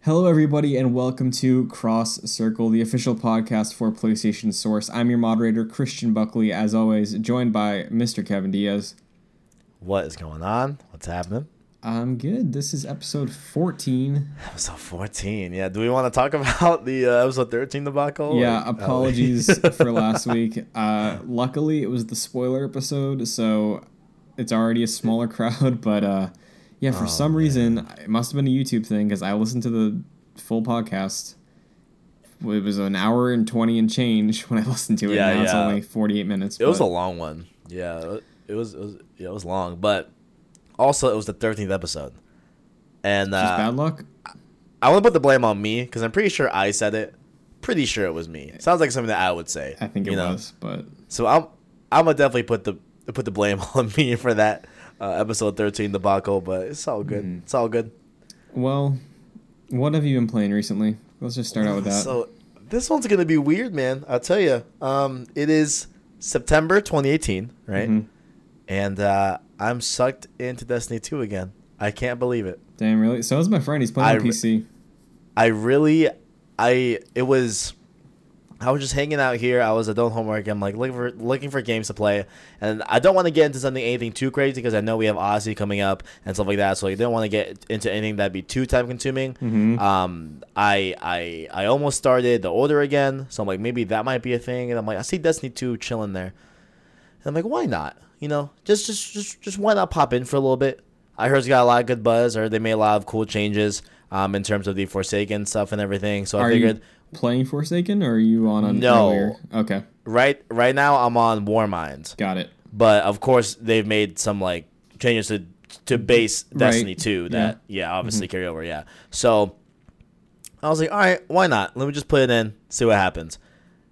Hello, everybody, and welcome to Cross Circle, the official podcast for PlayStation Source. I'm your moderator, Christian Buckley, as always, joined by Mr. Kevin Diaz. What is going on? What's happening? I'm good. This is episode 14. Episode 14. Yeah. Do we want to talk about the episode 13 debacle? Yeah, apologies for last week. Luckily, it was the spoiler episode, so it's already a smaller crowd, but yeah, for some reason, it must have been a YouTube thing, because I listened to the full podcast. It was an hour and 20 and change when I listened to it. Now it's only 48 minutes. It was a long one. Yeah, it was long, but also it was the 13th episode. And just bad luck? I want to put the blame on me, because I'm pretty sure I said it. Pretty sure it was me. Sounds like something that I would say. I think it was, but... So I'm going to definitely put the blame on me for that. Episode 13 debacle, but it's all good. It's all good. Well, what have you been playing recently? Let's just start out with that. So this one's gonna be weird, man. I'll tell you. It is September 2018, right? Mm-hmm. And I'm sucked into Destiny 2 again. I can't believe it. Damn, really? So is my friend. He's playing on PC. I was just hanging out here. I was doing homework. I'm like looking for games to play, and I don't want to get into anything too crazy because I know we have Odyssey coming up and stuff like that. So I don't want to get into anything that'd be too time consuming. Mm-hmm. I almost started the Order again, so I'm like maybe that might be a thing. And I'm like I see Destiny 2 chilling there, and I'm like why not? You know, just why not pop in for a little bit? I heard it's got a lot of good buzz, or they made a lot of cool changes in terms of the Forsaken stuff and everything. So I figured. Playing Forsaken, or are you on an No. earlier? Okay. Right now I'm on Warmind. Got it. But of course they've made some like changes to base Destiny 2 that obviously carry over, yeah. So I was like, all right, why not? Let me just put it in, see what happens.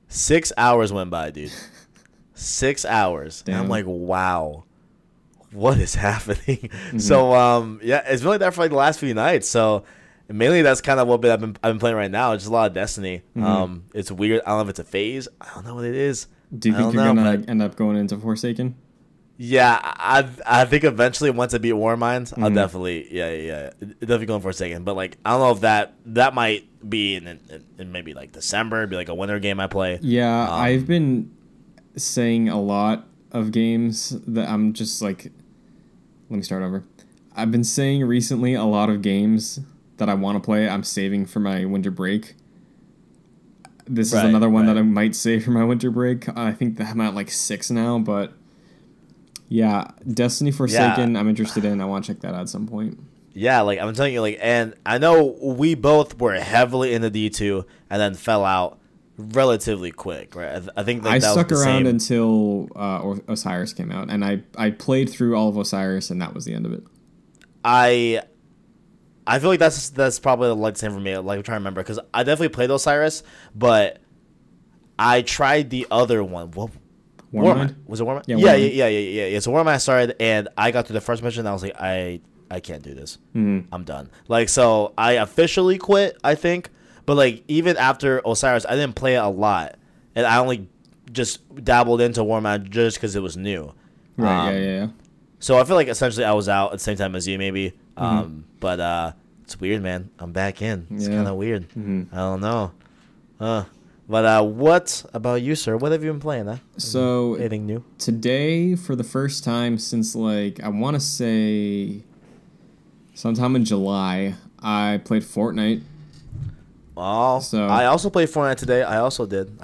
6 hours went by, dude. 6 hours. Damn. And I'm like, wow. What is happening? So yeah, it's been like that for like the last few nights. So mainly that's kind of what I've been playing right now. It's just a lot of Destiny. It's weird. I don't know if it's a phase. I don't know what it is. Do you think you're going to end up going into Forsaken? Yeah, I think eventually once I beat Warmind, I'll definitely definitely going for Forsaken. But like I don't know if that might be in maybe like December, be like a winter game I play. Yeah, I've been saying a lot of games that I'm just like, let me start over. I've been saying recently a lot of games that I want to play, I'm saving for my winter break. This is another one that I might save for my winter break. I think that I'm at like 6 now, but yeah, Destiny Forsaken, I'm interested in. I want to check that out at some point. Yeah, like I'm telling you, like, and I know we both were heavily into D2 and then fell out relatively quick, right? I think like, I that stuck was the around same. until Osiris came out, and I played through all of Osiris, and that was the end of it. I feel like that's probably like the same for me. Like I'm trying to remember because I definitely played Osiris, but I tried the other one. What? Warmind? Was it Warmind? Yeah, yeah. So Warmind I started, and I got to the first mission, and I was like, I can't do this. I'm done. Like so, I officially quit. I think, but like even after Osiris, I didn't play it a lot, and I only just dabbled into Warmind just because it was new. Right. Yeah. So I feel like essentially I was out at the same time as you, maybe. But it's weird, man. I'm back in. It's kind of weird. I don't know. But what about you, sir? What have you been playing? So anything new? Today, for the first time since like I want to say sometime in July, I played Fortnite. Oh, so I also played Fortnite today. I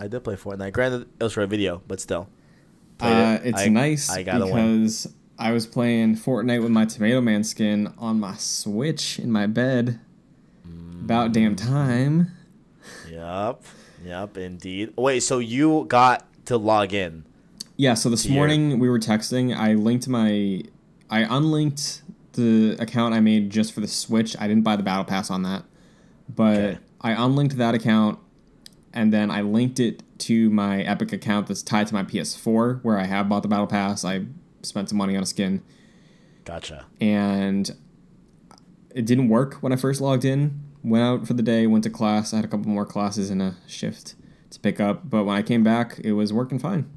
did play Fortnite. Granted, it was for a video, but still. It's nice because I was playing Fortnite with my Tomato Man skin on my Switch in my bed. About damn time. Yep, indeed. Wait, so you got to log in? Yeah, so this morning we were texting. I unlinked the account I made just for the Switch. I didn't buy the Battle Pass on that. But I unlinked that account, and then I linked it to my Epic account that's tied to my PS4, where I have bought the Battle Pass. I spent some money on a skin. Gotcha. And it didn't work when I first logged in. Went out for the day, went to class. I had a couple more classes and a shift to pick up. But when I came back, it was working fine.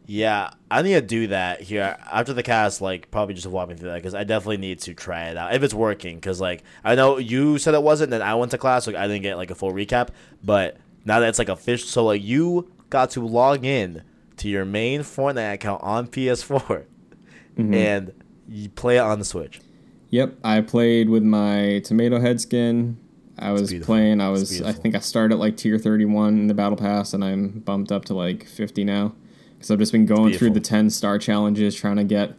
Yeah, I need to do that here after the cast. Like, probably just walk me through that because I definitely need to try it out if it's working. Because like I know you said it wasn't, then I went to class, so I didn't get like a full recap. But now that it's like official, so like you got to log in to your main Fortnite account on PS4, and you play it on the Switch. Yep, I played with my tomato head skin. I was playing. I think I started at like tier 31 in the battle pass, and I'm bumped up to like 50 now. Because I've just been going through the 10-star challenges, trying to get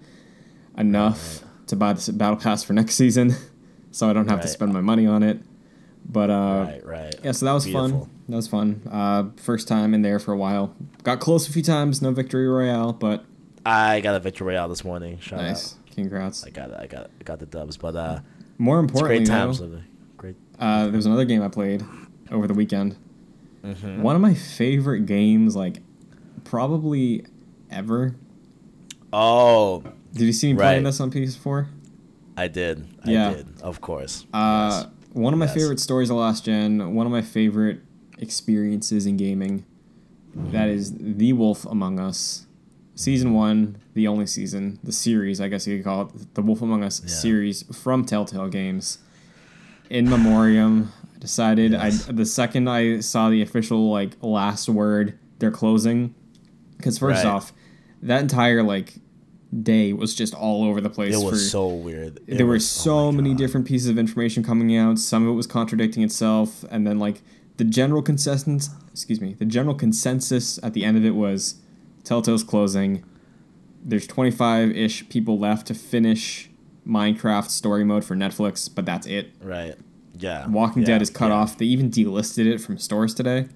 enough to buy the battle pass for next season, so I don't have to spend my money on it. But yeah, so that was fun. That was fun. First time in there for a while. Got close a few times. No victory royale, but I got a victory royale this morning. Shout out. Congrats. I got the dubs, but more importantly, great times. Great. There was another game I played over the weekend. One of my favorite games, like probably ever. Oh. Did you see me playing this on PS4? I did. I did. Of course. Yes. One of my favorite stories of last gen. One of my favorite experiences in gaming. That is The Wolf Among Us. Season 1, the only season, the series, I guess you could call it, the Wolf Among Us series from Telltale Games. In memoriam, I decided the second I saw the official like last word, they're closing. Because first off, that entire like day was just all over the place. It was so weird. There were so many different pieces of information coming out. Some of it was contradicting itself, and then like the general consensus at the end of it was Telltale's closing. There's 25-ish people left to finish Minecraft story mode for Netflix, but that's it. Right. Yeah. Walking Dead is cut off. They even delisted it from stores today.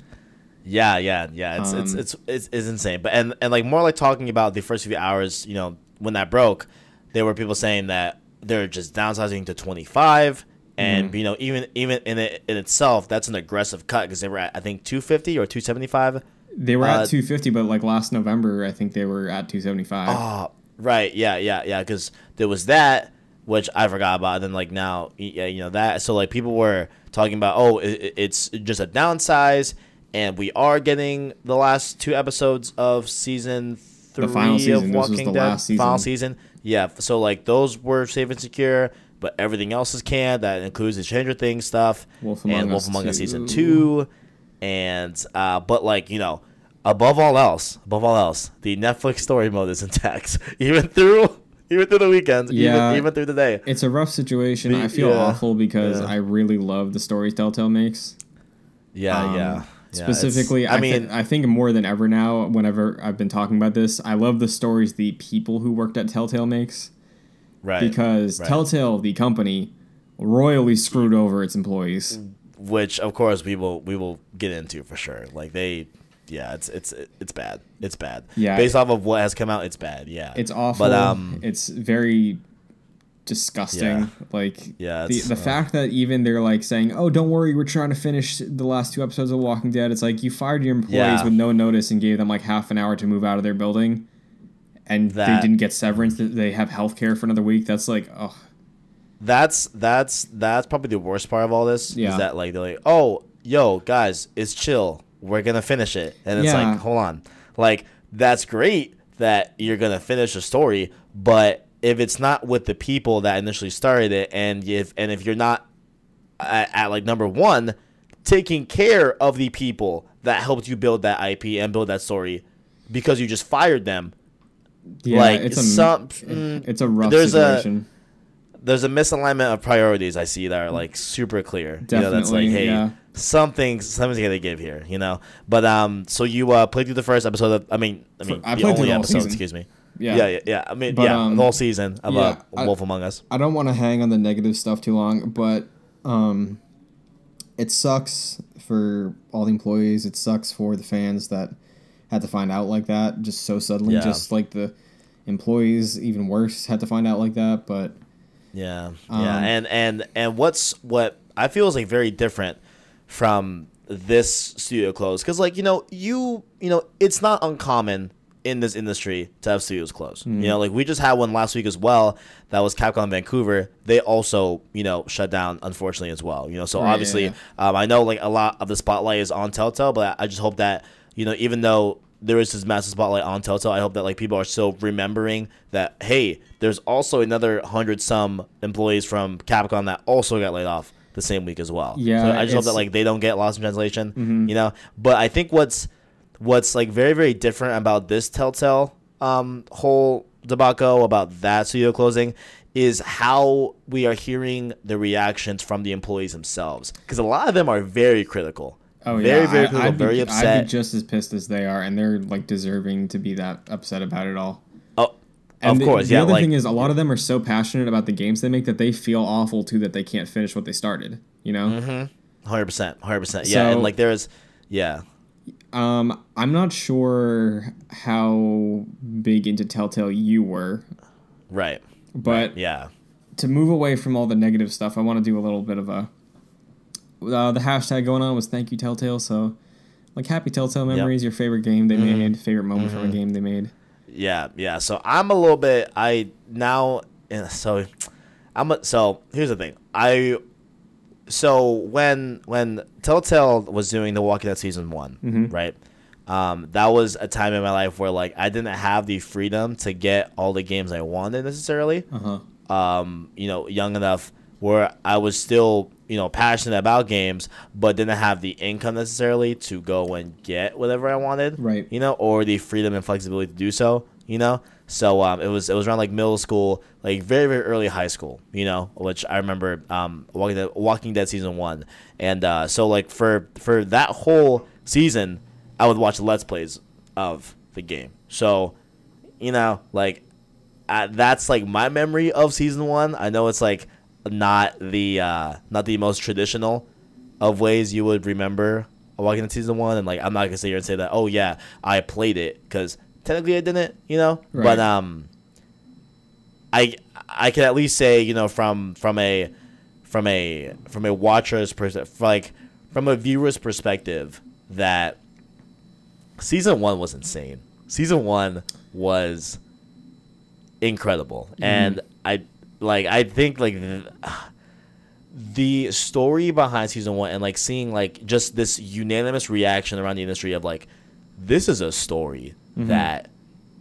Yeah. It's insane. But and like more like talking about the first few hours, you know, when that broke, there were people saying that they're just downsizing to 25. And you know, even in itself, that's an aggressive cut because they were at I think 250 or 275. They were at 250, but like last November, I think they were at 275. Oh, right, yeah. Because there was that, which I forgot about. And then like now, you know that. So like people were talking about, oh, it's just a downsize, and we are getting the last 2 episodes of season 3 the final season. of Walking Dead. Last season. Final season. Yeah. So like those were safe and secure. But everything else is canned. That includes the Stranger Things stuff Wolf and Wolf Among Us Season 2. And but like, you know, above all else, the Netflix story mode is intact. even through the weekends, even through the day. It's a rough situation. I feel awful because I really love the stories Telltale makes. Specifically, I think more than ever now, whenever I've been talking about this, I love the stories the people who worked at Telltale makes. Right. Because Telltale, the company, royally screwed over its employees. Which, of course, we will get into for sure. Like it's bad. It's bad. Yeah. Based off of what has come out, it's bad. Yeah. It's awful. But it's very disgusting. Yeah. The fact that even they're like saying, "Oh, don't worry, we're trying to finish the last 2 episodes of Walking Dead." It's like you fired your employees with no notice and gave them like half an hour to move out of their building. And they didn't get severance. They have health care for another week. That's like, oh. That's probably the worst part of all this. Yeah. Is that like they're like, oh, yo, guys, it's chill. We're gonna finish it, and it's like, hold on, like that's great that you're gonna finish a story, but if it's not with the people that initially started it, and if you're not at like number one, taking care of the people that helped you build that IP and build that story, because you just fired them. Yeah, like it's a rough situation. There's a misalignment of priorities I see that are like super clear. Definitely, you know, that's like, hey, something's gonna give here, you know. But so you played through the first episode of I played the only episode, season. Excuse me. Yeah. I mean, the whole season of Wolf Among Us. I don't want to hang on the negative stuff too long, but it sucks for all the employees. It sucks for the fans that had to find out like that just so suddenly. Just like the employees, even worse, had to find out like that. But and what I feel is like very different from this studio close, because like you know it's not uncommon in this industry to have studios close. You know, like we just had one last week as well. That was Capcom Vancouver. They also shut down, unfortunately, as well. So obviously I know like a lot of the spotlight is on Telltale, but I just hope that even though there is this massive spotlight on Telltale, I hope that like people are still remembering that, hey, there's also another 100 some employees from Capcom that also got laid off the same week as well. Yeah, so I just hope that like they don't get lost in translation, Mm-hmm. you know. But I think what's like very, very different about this Telltale whole debacle about that studio closing is how we are hearing the reactions from the employees themselves, because a lot of them are very critical. Oh very, yeah, very critical, very I'd upset. be just as pissed as they are, and they're like deserving to be that upset about it all. Oh, And of course, the yeah. other Like, thing is, a lot of them are so passionate about the games they make that they feel awful too that they can't finish what they started. You know. 100%, 100%. Yeah, So- and like there's, yeah. I'm not sure how big into Telltale you were, Right. but Yeah. to move away from all the negative stuff, I want to do a little bit of a. The hashtag going on was thank you Telltale, so like happy Telltale memories, your favorite game they made, favorite moment from a game they made. Yeah, yeah. So I'm a little bit. So here's the thing. So when Telltale was doing The Walking Dead season 1, right? That was a time in my life where like I didn't have the freedom to get all the games I wanted necessarily. Young enough where I was still, passionate about games, but didn't have the income necessarily to go and get whatever I wanted. Right. Or the freedom and flexibility to do so. So it was around like middle school, like very, very early high school, which I remember Walking Dead season 1. And so like for that whole season, I would watch Let's Plays of the game. So, that's like my memory of season 1. I know it's like not the most traditional of ways you would remember Walking Dead season 1, and like I'm not gonna sit here and say that, oh yeah, I played it, because technically I didn't, Right. But I can at least say, from a watcher's perspective, like from a viewer's perspective, that season 1 was insane. Season 1 was incredible, and I think like the story behind season 1 and like seeing like just this unanimous reaction around the industry of like, this is a story that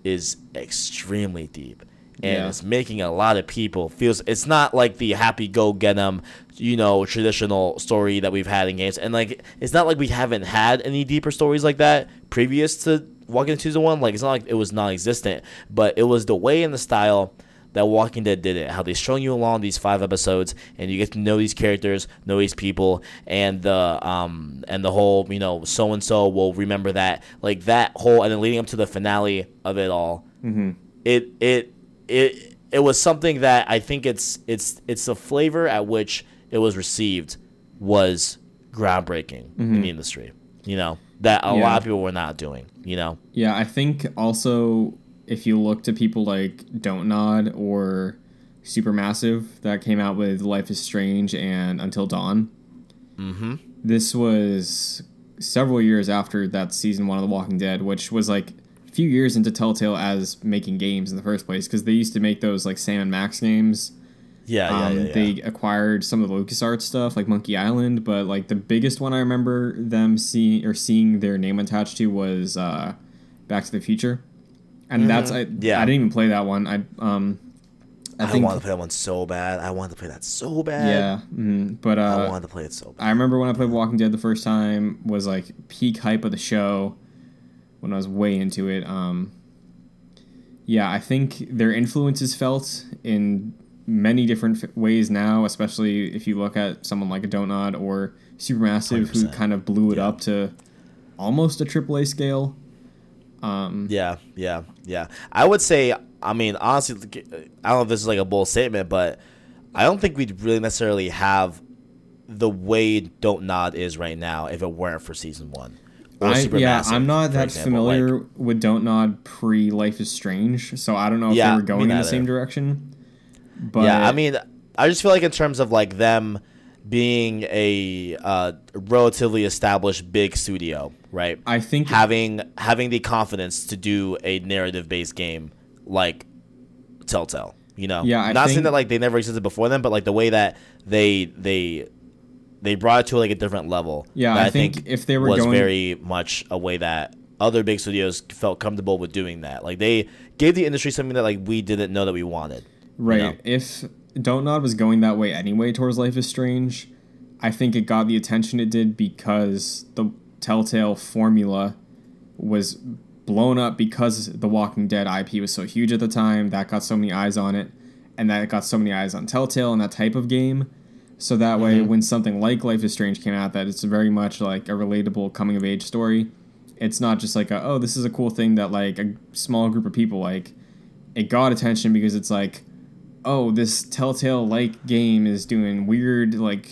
is extremely deep, and it's making a lot of people it's not like the happy go get 'em, traditional story that we've had in games, and like it's not like we haven't had any deeper stories like that previous to Walking Dead season 1. Like it's not like it was non-existent, but it was the way and the style that Walking Dead did it, how they strung you along these 5 episodes, and you get to know these characters, know these people, and the whole, so and so will remember that, like that whole, and then leading up to the finale of it all. It was something that I think it's the flavor at which it was received was groundbreaking in the industry. That a lot of people were not doing. Yeah, I think also if you look to people like Don't Nod or Supermassive that came out with Life is Strange and Until Dawn, this was several years after that season 1 of The Walking Dead, which was like a few years into Telltale as making games in the first place, because they used to make those like Sam and Max games. They acquired some of the LucasArts stuff like Monkey Island, but like the biggest one I remember them seeing their name attached to was Back to the Future. And that's I didn't even play that one. I think wanted to play that one so bad. I wanted to play that so bad. Yeah, but I wanted to play it so bad. I remember when I played Walking Dead the first time was like peak hype of the show when I was way into it. I think their influence is felt in many different ways now, especially if you look at someone like a Donut or Supermassive, 100%. Who kind of blew it up to almost a AAA scale. Yeah. I would say, I mean, honestly, I don't know if this is like a bold statement, but I don't think we'd really necessarily have the way Don't Nod is right now if it weren't for season 1. I'm not that familiar with Don't Nod pre Life is Strange, so I don't know if they were going in the same direction. But I mean, I just feel like in terms of like them being a relatively established big studio, right? I think having the confidence to do a narrative-based game like Telltale, not saying that like they never existed before them, but like the way that they brought it to like a different level. Yeah, I think if they were was going very much a way that other big studios felt comfortable with doing that. Like they gave the industry something that like we didn't know that we wanted. Right. You know? If Don't Nod was going that way anyway towards Life is Strange, I think it got the attention it did because the Telltale formula was blown up because the Walking Dead IP was so huge at the time. That got so many eyes on it, and that got so many eyes on Telltale and that type of game. So that way, when something like Life is Strange came out, that it's very much like a relatable coming-of-age story. It's not just like, oh, this is a cool thing that like a small group of people like. It got attention because it's like, oh, this Telltale-like game is doing weird, like,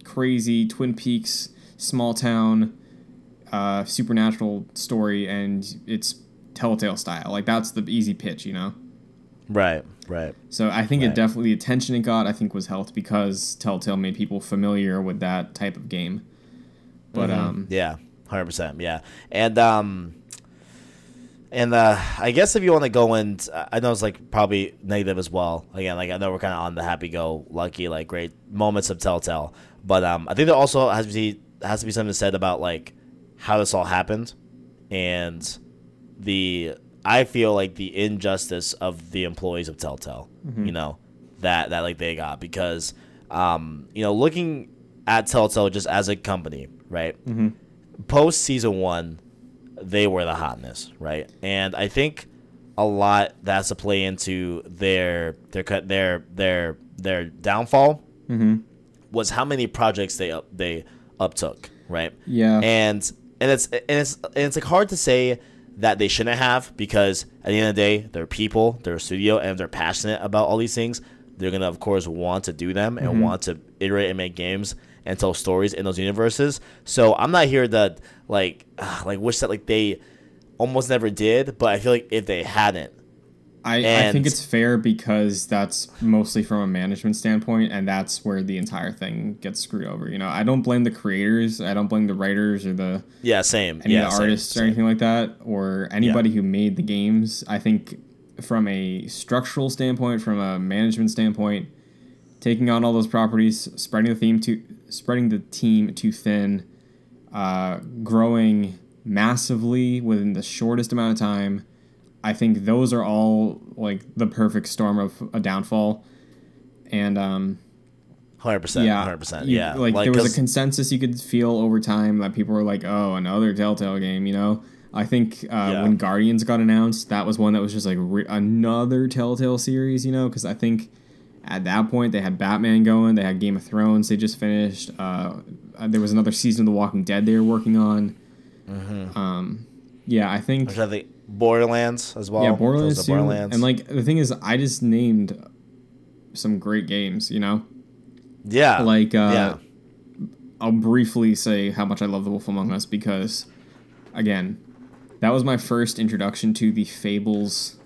crazy Twin Peaks, small town, supernatural story, and it's Telltale style. Like, that's the easy pitch, you know? Right. So I think it definitely, the attention it got, I think, was helped because Telltale made people familiar with that type of game. But, yeah, 100%, yeah. And I guess if you want to go in, I know it's like probably negative as well. Again, like I know we're kind of on the happy-go-lucky, like great moments of Telltale, but I think there also has to be something said about like how this all happened, and I feel like the injustice of the employees of Telltale, you know, that like they got because, you know, looking at Telltale just as a company, right? Post season 1. They were the hotness, right? And I think a lot that has to play into their downfall was how many projects they uptook, right? Yeah. And it's like hard to say that they shouldn't have because at the end of the day, they're people, they're a studio, and if they're passionate about all these things, they're gonna of course want to do them and want to iterate and make games and tell stories in those universes. So I'm not here to like wish that like they almost never did, but I feel like if they hadn't, I think it's fair because that's mostly from a management standpoint, and that's where the entire thing gets screwed over. You know, I don't blame the creators, I don't blame the writers or the any of the artists or anything like that, or anybody who made the games. I think from a structural standpoint, from a management standpoint, taking on all those properties, spreading the team too thin, growing massively within the shortest amount of time. I think those are all like the perfect storm of a downfall. And 100%, yeah, 100%. Yeah. Like there was a consensus you could feel over time that people were like, oh, another Telltale game, you know? I think when Guardians got announced, that was one that was just like another Telltale series, you know? Because I think at that point, they had Batman going. They had Game of Thrones they just finished. There was another season of The Walking Dead they were working on. Yeah, I think Borderlands as well. Yeah, Borderlands too. And like the thing is, I just named some great games, you know? Yeah. Like, I'll briefly say how much I love The Wolf Among Us because, again, that was my first introduction to the Fables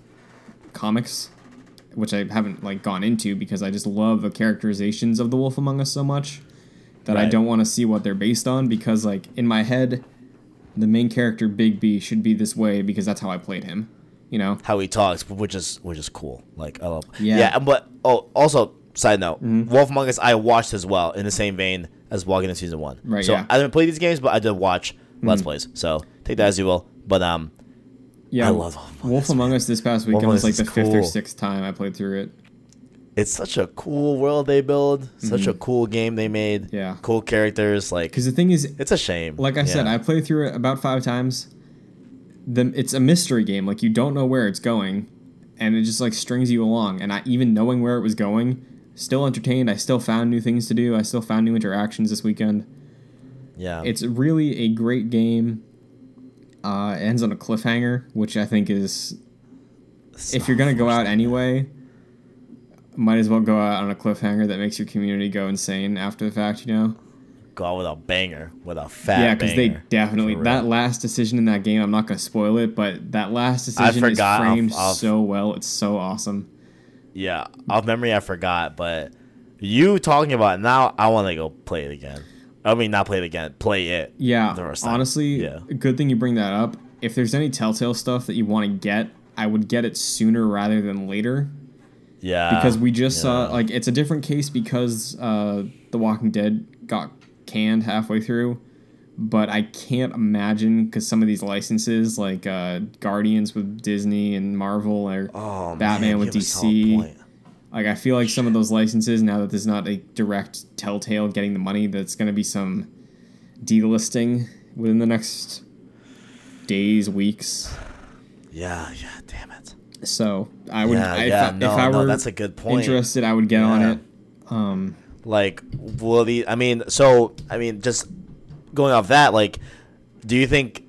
comics, which I haven't like gone into because I just love the characterizations of The Wolf Among Us so much that I don't want to see what they're based on because like in my head, the main character Big B should be this way because that's how I played him, you know? How he talks, which is cool. Like I love. Yeah, but also side note, Wolf Among Us I watched as well in the same vein as Walking in Season 1. Right. So yeah. I didn't play these games, but I did watch Let's Plays. So take that as you will. But yeah, I love Wolf Among Us this past weekend was like the fifth or sixth time I played through it. It's such a cool world they build. Such a cool game they made. Yeah. Cool characters. Like, because the thing is, it's a shame. Like I said, I played through it about 5 times. It's a mystery game. Like you don't know where it's going, and it just like strings you along. And even knowing where it was going, still entertained. I still found new things to do. I still found new interactions this weekend. Yeah. It's really a great game. It ends on a cliffhanger, which I think is, if you're gonna go out anyway, might as well go out on a cliffhanger that makes your community go insane after the fact, you know? Go out with a banger, with a fat banger. Yeah, because they definitely, that last decision in that game, I'm not going to spoil it, but that last decision is framed so well. It's so awesome. Yeah, off memory I forgot, but you talking about it now, I want to go play it again. I mean, not play it again, play it. Yeah, honestly, good thing you bring that up. If there's any Telltale stuff that you want to get, I would get it sooner rather than later. Yeah. Because we just saw, like, it's a different case because The Walking Dead got canned halfway through. but I can't imagine because some of these licenses, like Guardians with Disney and Marvel, or Batman with DC, like I feel like some of those licenses, now that there's not a direct Telltale getting the money, that's going to be some delisting within the next days, weeks. Yeah, damn it. So I would, if I were that's a good point. Interested, I would get on it. Just going off that, like, do you think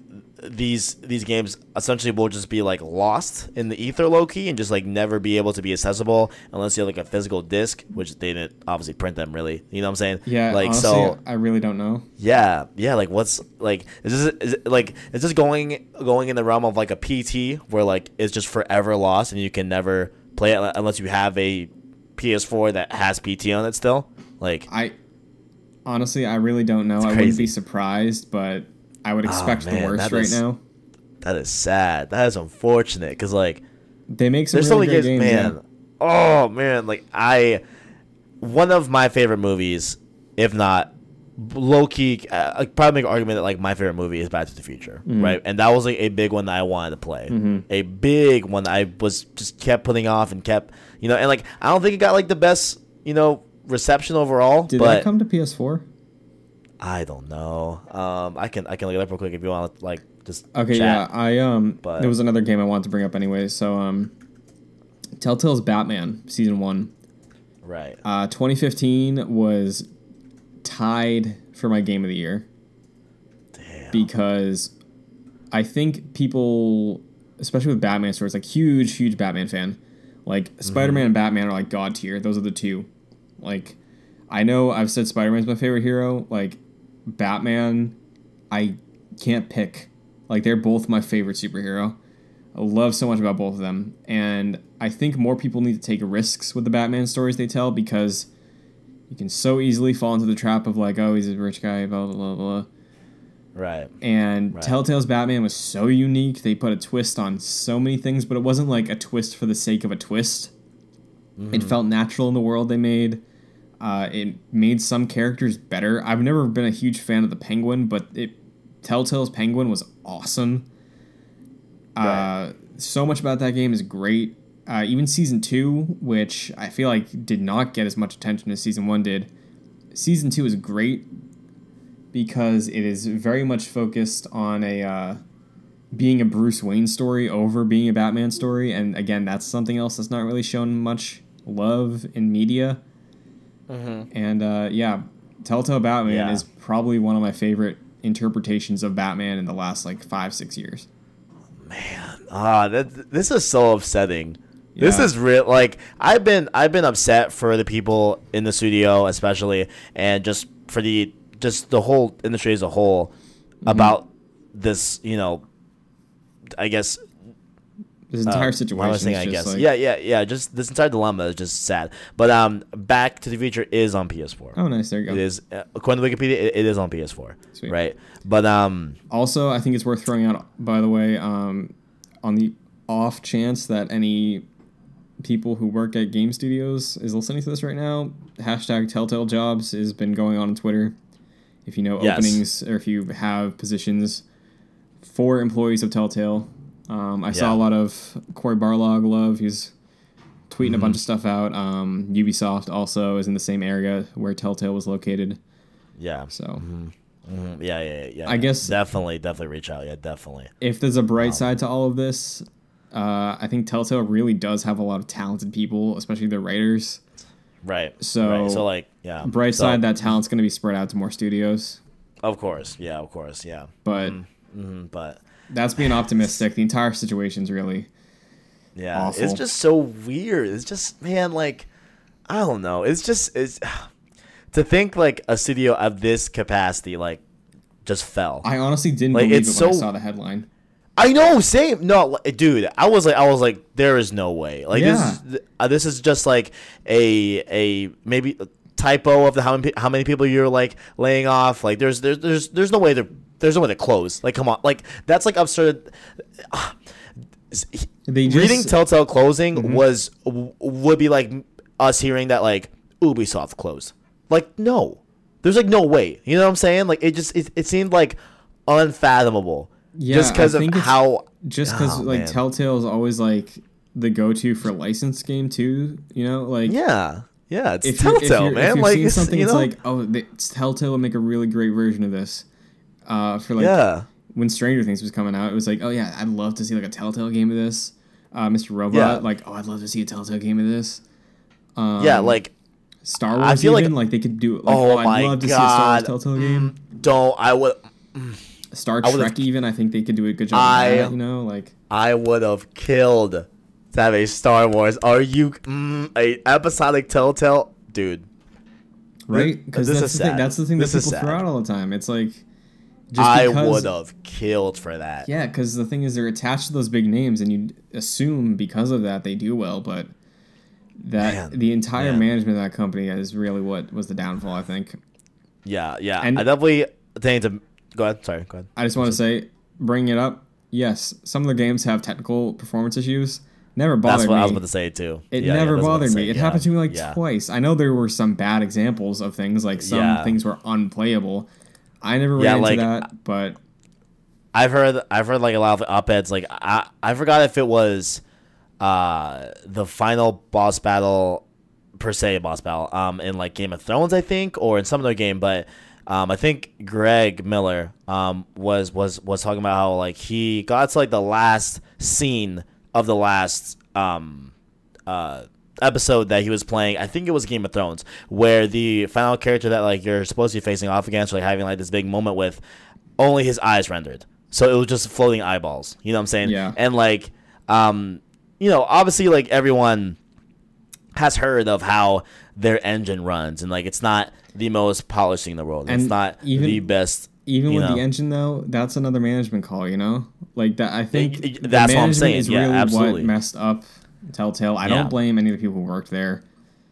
these games essentially will just be like lost in the ether low-key and just like never be able to be accessible unless you have like a physical disc, which they didn't obviously print them, really, you know what I'm saying? Yeah, like, honestly, so I really don't know. Yeah, like what's like, is this going in the realm of like a PT where like it's just forever lost and you can never play it unless you have a PS4 that has PT on it still? Like, I really don't know. I wouldn't be surprised, but I would expect the worst right now. That is sad. That is unfortunate because like they make some really great games, man. Yeah. Oh man, like one of my favorite movies, if not low key, I'd probably make an argument that like my favorite movie is Back to the Future, right? And that was like a big one that I wanted to play, a big one that I was just kept putting off and kept, and like I don't think it got like the best, reception overall. Did that come to PS4? I don't know. I can look it up real quick if you want to like just okay. Chat. Yeah, there was another game I wanted to bring up anyway. So Telltale's Batman Season 1. Right. 2015 was tied for my game of the year. Damn. Because I think people, especially with Batman stories, like huge Batman fan, like Spider-Man and Batman are like god tier. Those are the two. Like, I know I've said Spider-Man's my favorite hero. Like, Batman, I can't pick. Like, they're both my favorite superhero. I love so much about both of them. And I think more people need to take risks with the Batman stories they tell because you can so easily fall into the trap of like, oh, he's a rich guy, blah, blah, blah, blah. Right. And Telltale's Batman was so unique. They put a twist on so many things, but it wasn't like a twist for the sake of a twist. It felt natural in the world they made. It made some characters better. I've never been a huge fan of the Penguin, but Telltale's Penguin was awesome. So much about that game is great. Even Season 2, which I feel like did not get as much attention as Season 1 did. Season 2 is great because it is very much focused on being a Bruce Wayne story over being a Batman story. And again, that's something else that's not really shown much love in media. And Telltale Batman is probably one of my favorite interpretations of Batman in the last like 5-6 years. Man, this is so upsetting. Yeah. This is real. Like I've been upset for the people in the studio, especially, and just for the whole industry as a whole about this. I guess. This entire situation. Just this entire dilemma is just sad. But Back to the Future is on PS4. Oh, nice. There you go. It is according to Wikipedia. It is on PS4. Sweet. Right. But also, I think it's worth throwing out. By the way, on the off chance that any people who work at game studios is listening to this right now, hashtag Telltale Jobs has been going on Twitter. If you know openings or if you have positions for employees of Telltale. I saw a lot of Corey Barlog love. He's tweeting a bunch of stuff out. Ubisoft also is in the same area where Telltale was located. Yeah. So. Yeah. I guess definitely reach out. Yeah, definitely. If there's a bright side to all of this, I think Telltale really does have a lot of talented people, especially the writers. Right. So like, yeah. Bright side, that talent's going to be spread out to more studios. Of course. Yeah. But. But. That's being optimistic. The entire situation's really awful. It's just so weird. It's just, man, like, I don't know. It's to think like a studio of this capacity like just fell. I honestly didn't believe it when I saw the headline. I know, same. No, dude, I was like, there is no way. Like this is just like a maybe typo of the how many people you're like laying off. Like there's no way there's no way to close. Like, come on. Like, that's, like, absurd. Reading Telltale closing would be like us hearing that, like, Ubisoft closed. Like, no. there's like no way. You know what I'm saying? Like it seemed like unfathomable. Yeah, just because of how. Just because like man. Telltale is always like the go-to for licensed game too. You know, like Yeah, it's if Telltale, man. If you're like seeing something, it's know? like, oh, Telltale will make a really great version of this. For like Yeah. when Stranger Things was coming out, it was like, oh yeah, I'd love to see like a Telltale game of this. Mr. Robot, Yeah. like, oh, I'd love to see a Telltale game of this. Yeah, like Star Wars. I feel even, like they could do. Like, oh I'd my love to see a Star Wars God. Telltale game. I would. Star I would've- Trek, even I think they could do a good job. Of that, you know, like I would have killed to have a Star Wars. Are you a episodic Telltale, dude? right? Because This that's is the thing. sad. That's the thing that This is people throw sad. out all the time. It's like I would have killed for that. Yeah, because the thing is, they're attached to those big names, and you assume because of that they do well, but the entire management of that company is really what was the downfall, I think. Yeah. And I definitely think to go ahead. Sorry, go ahead. I just want to say, bringing it up, yes, some of the games have technical performance issues. Never bothered me. That's what I was about to say too. It never bothered me. It happened to me like yeah. twice. I know there were some bad examples of things, like some things were unplayable. I never ran into that, but I've heard like a lot of op-eds. Like I forgot if it was the final boss battle per se boss battle in like Game of Thrones, I think, or in some other game, but I think Greg Miller was talking about how like he got to like the last scene of the last episode that he was playing. I think it was Game of Thrones, where the final character that like you're supposed to be facing off against, or like having like this big moment with, only his eyes rendered. So it was just floating eyeballs. You know what I'm saying? Yeah. And like, you know, obviously like everyone has heard of how their engine runs, and like it's not the most polished thing in the world. And it's not the best. Even with the engine, though, that's another management call, you know? Like, that. I think that's what I'm saying. Is Yeah, really absolutely. what messed up Telltale. I don't blame any of the people who worked there.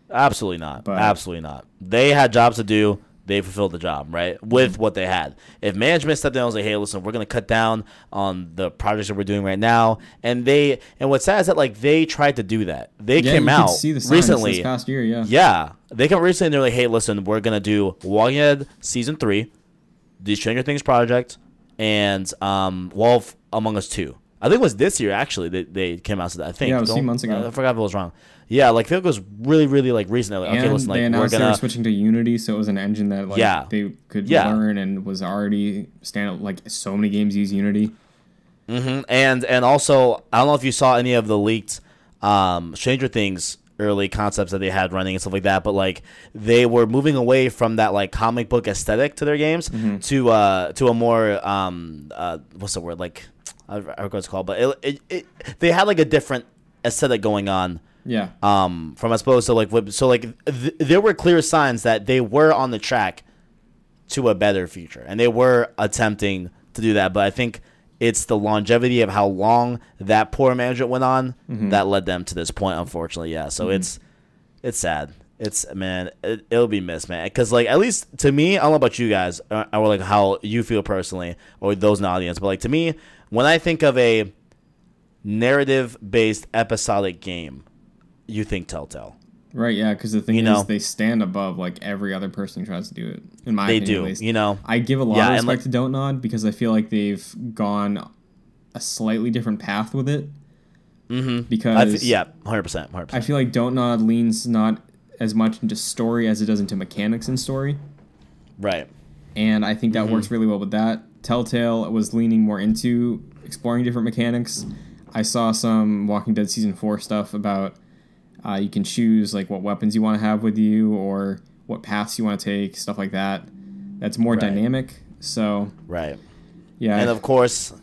Absolutely not. But, absolutely not. They had jobs to do. They fulfilled the job, right, with what they had. If management stepped in and was like, hey, listen, we're going to cut down on the projects that we're doing right now. And what's sad is that, like, they tried to do that. They came out recently. This past year, Yeah. They came recently and they're like, hey, listen, we're going to do Walking Dead Season 3, the Stranger Things project, and Wolf Among Us 2. I think it was this year, actually, they came out to that. I think. Yeah, it was a few months ago. I forgot if it was wrong. Yeah, like, I feel like it was really, really, like, recent. Like, okay, listen, like, they announced we're they gonna were switching to Unity, so it was an engine that, like, they could learn and was already like, so many games use Unity. Mm-hmm. And also, I don't know if you saw any of the leaked Stranger Things early concepts that they had running and stuff like that, but like they were moving away from that like comic book aesthetic to their games to a more what's the word, like I forgot what it's called, but they had like a different aesthetic going on. Yeah. From as opposed to like there were clear signs that they were on the track to a better future, and they were attempting to do that, but I think it's the longevity of how long that poor management went on that led them to this point, unfortunately. Yeah, so it's sad. It'll be missed, man. Because like at least to me, I don't know about you guys, or like how you feel personally, or those in the audience, but like to me, when I think of a narrative-based episodic game, you think Telltale. Right, yeah, because the thing is, they stand above like every other person who tries to do it. In my opinion, at least. You know. I give a lot of respect to Don't Nod because I feel like they've gone a slightly different path with it. Mm-hmm. Because 100%. I feel like Don't Nod leans not as much into story as it does into mechanics in story. Right. And I think that works really well with that. Telltale was leaning more into exploring different mechanics. I saw some Walking Dead Season 4 stuff about you can choose like what weapons you want to have with you or what paths you want to take, stuff like that. That's more dynamic. So yeah, and of course,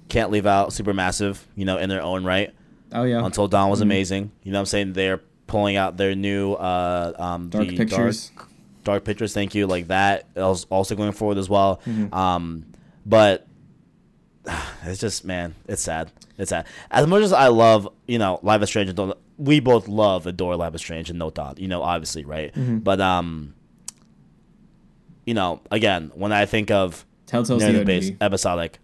can't leave out Supermassive. You know, in their own right. Oh yeah, Until Dawn was amazing. You know what I'm saying? They're pulling out their new Dark Pictures. Dark Pictures. Thank you. Like that. I was also going forward as well. But it's just, man, it's sad. It's sad. As much as I love, Life is Strange, and we both love, adore Life is Strange and No Doubt, obviously, right? But, again, when I think of narrative-based episodic,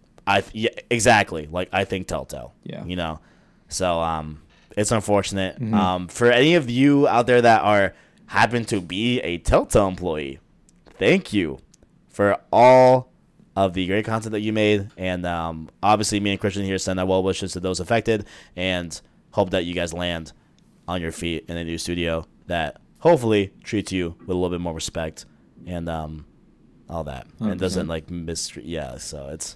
exactly. Like, I think Telltale. Yeah. So, it's unfortunate. For any of you out there that happen to be a Telltale employee, thank you for all of the great content that you made. And obviously, me and Christian here send our well wishes to those affected, and hope that you guys land on your feet in a new studio that hopefully treats you with a little bit more respect and all that, 100%. And doesn't like mistreat. Yeah, so it's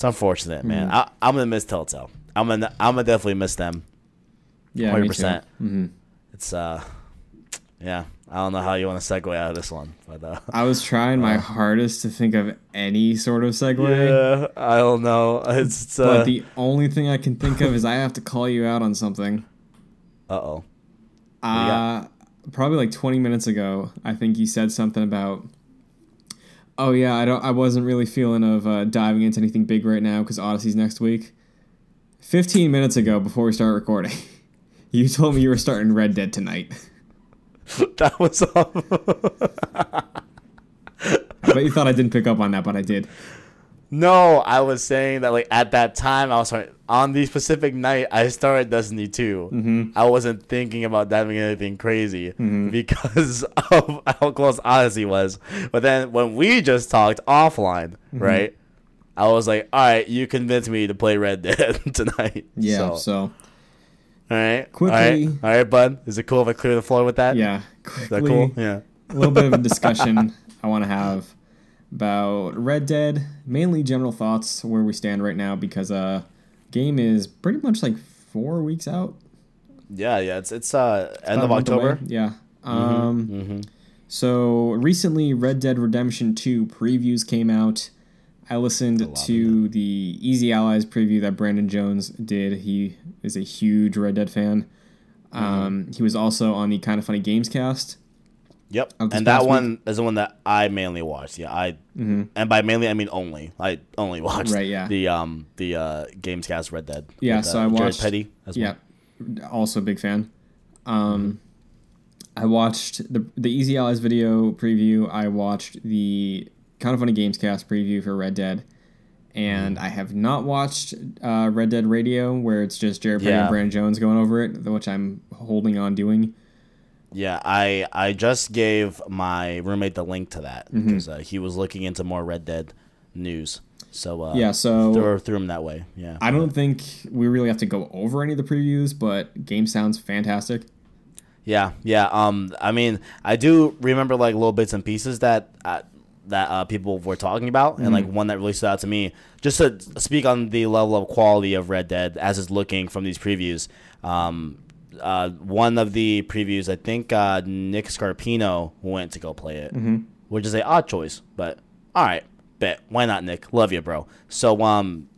unfortunate, man. I'm gonna miss Telltale. I'm gonna definitely miss them. Yeah, 100%. It's yeah. I don't know how you want to segue out of this one, but I was trying my hardest to think of any sort of segue. Yeah, I don't know. It's but the only thing I can think of is I have to call you out on something. Uh-oh. Probably like 20 minutes ago, I think you said something about, oh yeah, I wasn't really feeling of diving into anything big right now because Odyssey's next week. 15 minutes ago, before we start recording, you told me you were starting Red Dead tonight. That was I bet you thought I didn't pick up on that, but I did. No, I was saying that like at that time, I was sorry, on the specific night I started Destiny 2. I wasn't thinking about diving into anything crazy because of how close Odyssey was. But then when we just talked offline, right? I was like, all right, you convinced me to play Red Dead tonight. Yeah, so. All right. Quickly. All right, bud. Is it cool if I clear the floor with that? Yeah. Quickly, is that cool? Yeah. A little bit of a discussion I want to have about Red Dead, mainly general thoughts where we stand right now, because game is pretty much like 4 weeks out. Yeah, it's end of October. Yeah. So recently Red Dead Redemption 2 previews came out. I listened to the Easy Allies preview that Brandon Jones did. He is a huge Red Dead fan. He was also on the Kind of Funny Games cast. Yep, and that one is the one that I mainly watched. Yeah, and by mainly I mean only. I only watched the Games Cast Red Dead. Yeah, with, so I watched. Jared Petty as well. Yeah, also a big fan. I watched the Easy Allies video preview. I watched the Kind of Funny Games Cast preview for Red Dead, and I have not watched Red Dead Radio, where it's just Jared Petty and Brandon Jones going over it, which I'm holding on doing. Yeah, I just gave my roommate the link to that because he was looking into more Red Dead news. So so through him that way. Yeah, I don't think we really have to go over any of the previews, but game sounds fantastic. Yeah. I mean, I do remember like little bits and pieces that people were talking about, and like one that really stood out to me. Just to speak on the level of quality of Red Dead as it's looking from these previews. One of the previews, I think Nick Scarpino went to go play it, which is an odd choice, but all right, bet. Why not, Nick? Love you, bro. So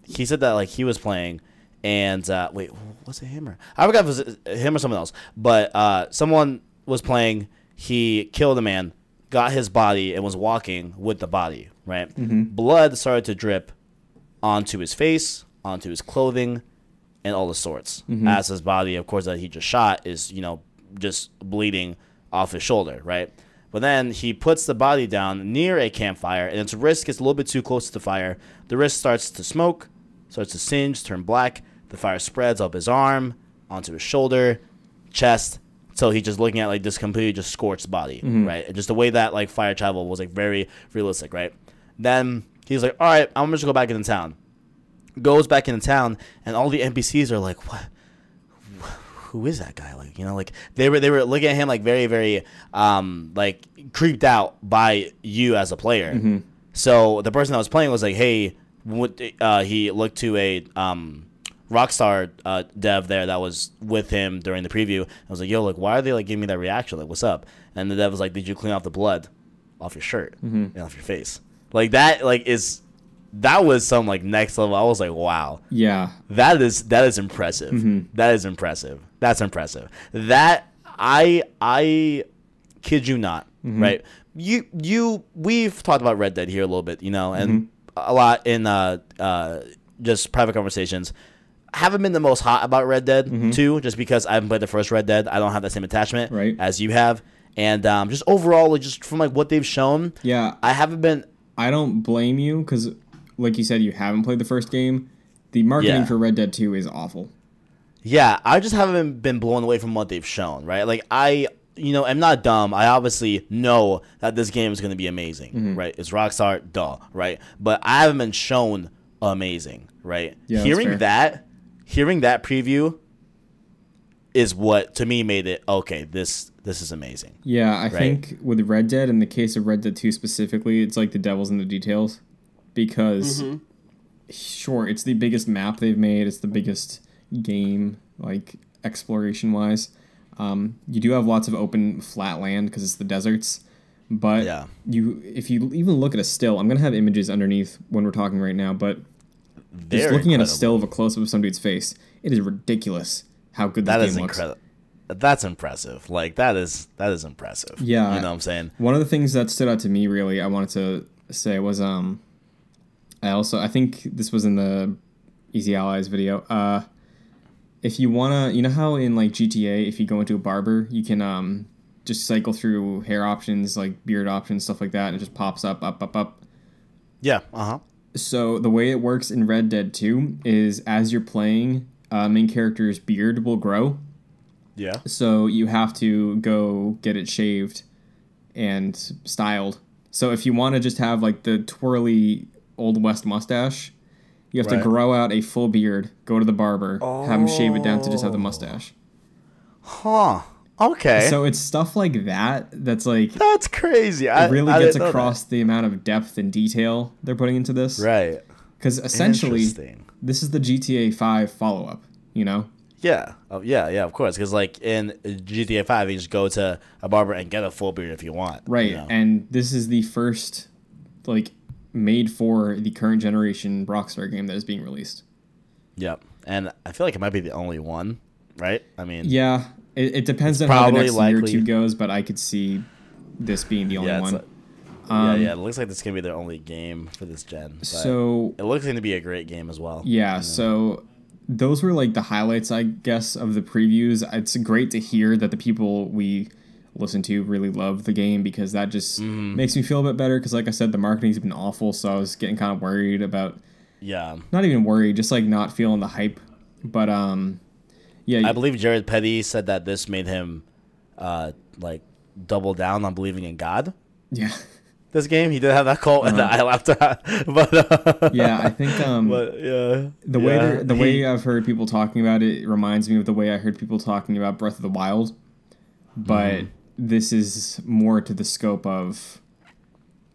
he said that like he was playing, and wait, was it him or I forgot if it was him or someone else, but someone was playing. He killed a man, got his body, and was walking with the body. Right, blood started to drip onto his face, onto his clothing, and all the sorts. As his body, of course, that he just shot is, just bleeding off his shoulder, right? But then he puts the body down near a campfire, and its wrist gets a little bit too close to the fire. The wrist starts to smoke, starts to singe, turn black. The fire spreads up his arm, onto his shoulder, chest. So he's just looking at like this completely just scorched body, right? And just the way that like fire travel was like very realistic, right? Then he's like, all right, I'm just gonna go back into town. Goes back into town, and all the NPCs are like, "What? Who is that guy?" Like, like they were looking at him like very, very, like creeped out by you as a player. So the person that was playing was like, "Hey," he looked to a Rockstar dev there that was with him during the preview. I was like, "Yo, like, why are they like giving me that reaction? Like, what's up?" And the dev was like, "Did you clean off the blood off your shirt and off your face?" Like that, that was some like next level. I was like, wow. Yeah. That is impressive. That is impressive. That's impressive. That I kid you not, right? We've talked about Red Dead here a little bit, and a lot in just private conversations. I haven't been the most hot about Red Dead 2, just because I haven't played the first Red Dead. I don't have that same attachment as you have. And just overall, like just from like what they've shown, I haven't been. I don't blame you because, like you said, you haven't played the first game. The marketing for Red Dead 2 is awful. Yeah, I just haven't been blown away from what they've shown, right? Like, I am not dumb. I obviously know that this game is going to be amazing, Mm-hmm. right? It's Rockstar, duh, right? But I haven't been shown amazing, right? Yeah, hearing that's that preview is what to me made it okay. This is amazing. Yeah, I right? think with Red Dead, in the case of Red Dead 2 specifically, it's like the devil's in the details. Because, sure, it's the biggest map they've made. It's the biggest game, like, exploration-wise. You do have lots of open, flat land because it's the deserts. But Yeah. if you even look at a still, I'm going to have images underneath when we're talking right now, but just They're looking at a incredible. still of a close-up of some dude's face, it is ridiculous how good That this is game looks. incredible. That's impressive. Like that is impressive. Yeah. You know what I'm saying? One of the things that stood out to me really I wanted to say was I think this was in the Easy Allies video. If you wanna, you know how in like GTA, if you go into a barber, you can just cycle through hair options, like beard options, stuff like that, and it just pops up. Yeah. Uh-huh. So the way it works in Red Dead 2 is as you're playing, main character's beard will grow. Yeah. So you have to go get it shaved and styled. So if you want to just have like the twirly Old West mustache, you have to Right. grow out a full beard, go to the barber, have him shave it down to just have the mustache. Huh. Okay. So it's stuff like that that's like That's crazy. it really gets didn't know across the amount of depth and detail they're putting into this. that. Right. Because essentially, Interesting. this is the GTA 5 follow-up, you know? Yeah. Oh, yeah, of course. Because, like, in GTA 5, you just go to a barber and get a full beard if you want. Right, You know? and this is the first, like, made for the current generation Rockstar game that is being released. Yep. And I feel like it might be the only one, right? I mean, Yeah, it depends on how the probably next year or likely- two goes, but I could see this being the only yeah, it's one. it looks like this is going to be their only game for this gen. But So, it looks like to be a great game as well. yeah, so those were, like, the highlights, I guess, of the previews. It's great to hear that the people we listen to really love the game because that just makes me feel a bit better because, like I said, the marketing's been awful, so I was getting kind of worried about... Yeah. Not even worried, just, like, not feeling the hype. But, yeah. I believe Jared Petty said that this made him, like, double down on believing in God. Yeah. This game, he did have that quote, and I laughed at. But Yeah, I think but yeah, the way I've heard people talking about it reminds me of the way I heard people talking about Breath of the Wild, but this is more to the scope of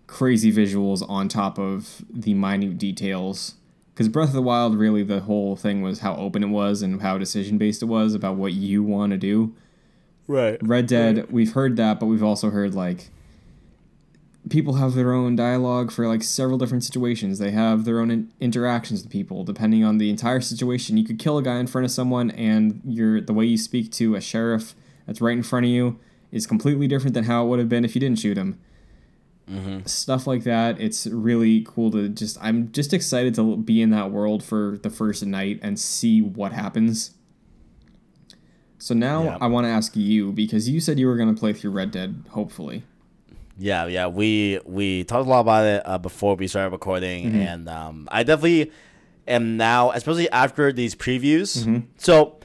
crazy visuals on top of the minute details. Because Breath of the Wild, really, the whole thing was how open it was and how decision-based it was about what you want to do. right. Red Dead, we've heard that, but we've also heard, like, people have their own dialogue for, like, several different situations. They have their own interactions with people, depending on the entire situation. You could kill a guy in front of someone, and the way you speak to a sheriff that's right in front of you is completely different than how it would have been if you didn't shoot him. Stuff like that. It's really cool to I'm just excited to be in that world for the first night and see what happens. So now Yeah. I want to ask you, because you said you were going to play through Red Dead, hopefully. Yeah. We talked a lot about it before we started recording, and I definitely am now, especially after these previews. So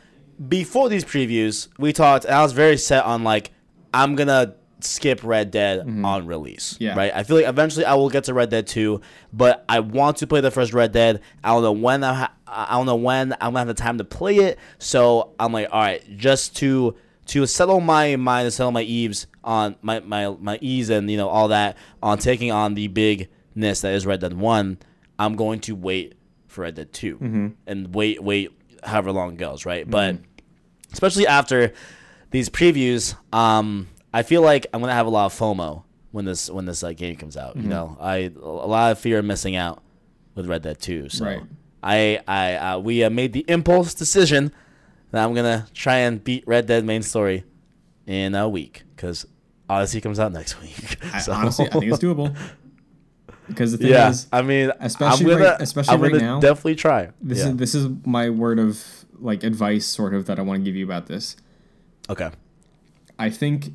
before these previews, we talked, and I was very set on like I'm gonna skip Red Dead on release. Yeah. Right. I feel like eventually I will get to Red Dead 2, but I want to play the first Red Dead. I don't know when I don't know when I'm gonna have the time to play it. So I'm like, all right, just to settle my mind and settle my ease on my ease and all that on taking on the bigness that is Red Dead 1, I'm going to wait for Red Dead 2 and wait however long it goes, right? But especially after these previews, I feel like I'm gonna have a lot of FOMO when this game comes out. You know, a lot of fear of missing out with Red Dead 2. So Right. we made the impulse decision that I'm gonna try and beat Red Dead main story in a week because Odyssey comes out next week. So. Honestly, I think it's doable. Because the thing Yeah, is, I mean, especially I'm right gonna now, definitely try. this is my word of like advice, sort of, that I want to give you about this. Okay. I think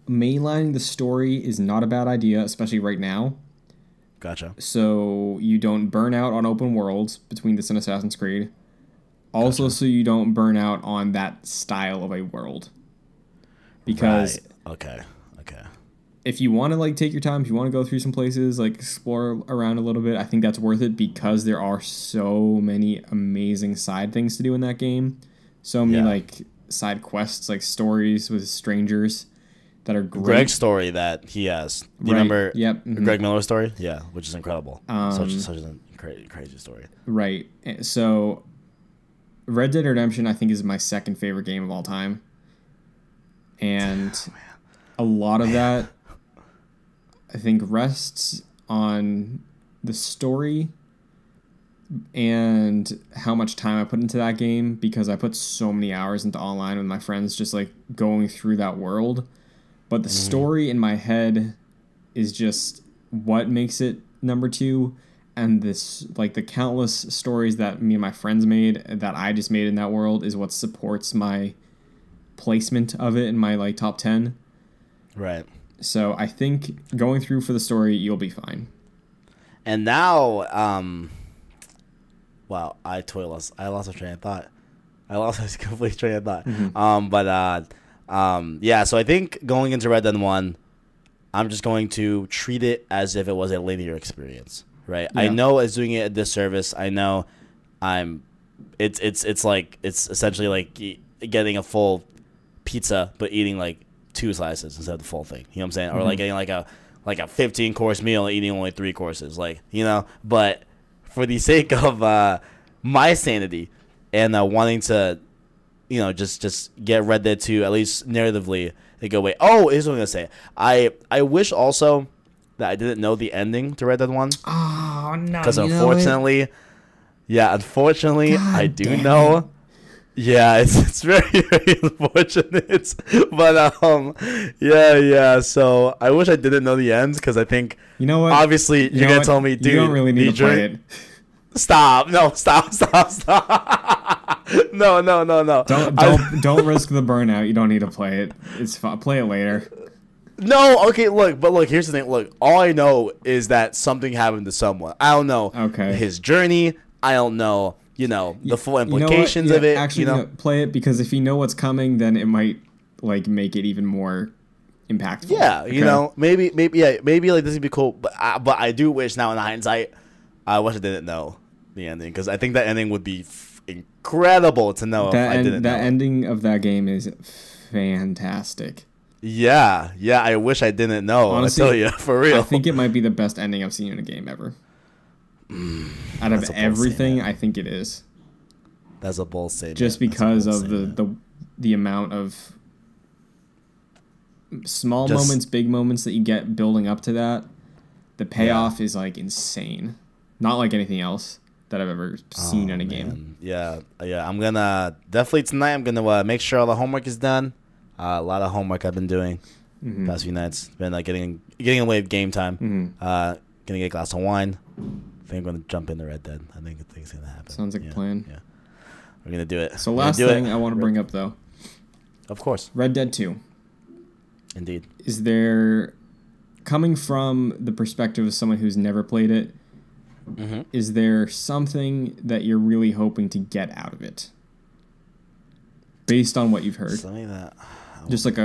mainlining the story is not a bad idea, especially right now. Gotcha. So you don't burn out on open worlds between this and Assassin's Creed. Also, Gotcha. so you don't burn out on that style of a world. Because Okay. Okay. If you want to like take your time, if you want to go through some places, like explore around a little bit, I think that's worth it because there are so many amazing side things to do in that game. So many like side quests, like stories with strangers that are great. Greg's story that he has. Do you remember? Yep. Greg Miller's story? Yeah, which is incredible. Such a crazy story. Right. So Red Dead Redemption, I think, is my second favorite game of all time. And a lot of that, I think, rests on the story and how much time I put into that game, because I put so many hours into online with my friends just like going through that world. But the story in my head is just what makes it number two. And this, like the countless stories that me and my friends made, that I just made in that world, is what supports my placement of it in my like top 10. Right. So I think going through for the story, you'll be fine. And now, wow, I lost a train of thought. I lost a complete train of thought. Yeah, so I think going into Red Dead 1, I'm just going to treat it as if it was a linear experience, right? Yeah. I know it's doing it a disservice. I know it's essentially like getting a full pizza but eating like 2 slices instead of the full thing. You know what I'm saying? Or like getting like a 15-course meal and eating only 3 courses, like, you know. But for the sake of my sanity and wanting to, you know, just get Red Dead 2 at least narratively, they go, wait. Oh, here's what I'm gonna say. I wish also that I didn't know the ending to Red Dead 1. Oh no! Because unfortunately, I do know. Yeah, it's very, very unfortunate. But yeah. So I wish I didn't know the end, because I think, you know what? Obviously, you're gonna tell me, dude, you don't really need to play it. Stop! No, stop! No. Don't risk the burnout. You don't need to play it. It's fun. Play it later. No, okay, look, here's the thing. Look, all I know is that something happened to someone. I don't know his journey. I don't know, you know, the full implications of it. Actually, you know? Play it, because if you know what's coming, then it might like make it even more impactful. Yeah, okay? You know, maybe like this would be cool. But I do wish now in hindsight, I wish I didn't know the ending, because I think that ending would be incredible to know if I didn't know. That ending of that game is fantastic. Yeah, I wish I didn't know. Honestly, I tell you, for real. I think it might be the best ending I've seen in a game ever. Out of everything, I think it is. That's a bold statement. Just because of the amount of small moments, big moments that you get building up to that. The payoff is like insane. Not like anything else that I've ever seen in a game. Yeah. I'm gonna definitely tonight. I'm gonna make sure all the homework is done. A lot of homework I've been doing past few nights. Been like getting away with game time. Gonna get a glass of wine. I think I'm gonna jump into Red Dead. I think it's gonna happen. Sounds like a plan. Yeah, we're gonna do it. So last thing I want to bring up, though. Of course. Red Dead 2. Indeed. Is there, coming from the perspective of someone who's never played it, is there something that you're really hoping to get out of it? Based on what you've heard. Something that... Just like